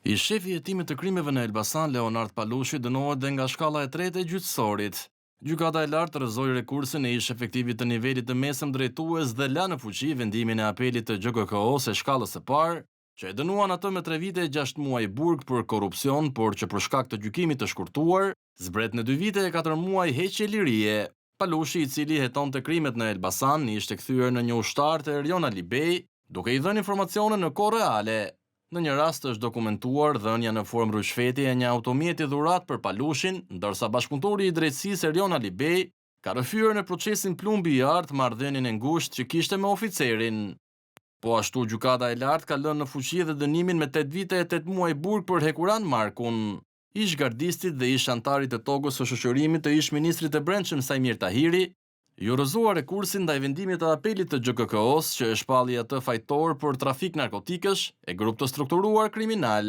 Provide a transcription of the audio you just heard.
I shefi i hetimit të krimeve në Elbasan, Leonard Palushi, dënohet dhe nga shkalla e tretë e gjyqësorit. Gjykata e lartë rrëzoi rekursin e ish efektivit të nivelit të mesëm drejtues dhe la në fuqi vendimin e apelit të GKK-s së shkallës së parë, që e dënuan atë me 3 vite e 6 muaj burg për korrupsion, por që për shkak të gjykimit të shkurtuar, zbret në 2 vite e 4 muaj heqje lirie. Palushi, i cili hetonte krimet në Elbasan, ishte kthyer në një ushtar të Erjon Alibej, duke i dhënë informacione në kohë reale. Në një rast është dokumentuar dhënia në formë rrushfeti e një automjeti dhurat për Palushin, ndërsa bashkëpunëtori i drejtësisë Erjon Alibej ka rrëfyer në procesin plumbi i artë marrëdhënien e ngushtë që kishte me oficerin. Po ashtu gjykata e lartë ka lënë në fuqi dhe dënimin me 8 vite e 8 muaj burg për Hekuran Markun, ish gardistit dhe ish antarit të togës së shoqërimit të ish ministrit e brendshëm Sajmir Tahiri, ju rrëzuar rekursin ndaj vendimit të apelit të GKK-s që e shpalli atë fajtor për trafik narkotikësh e grup të strukturuar kriminal.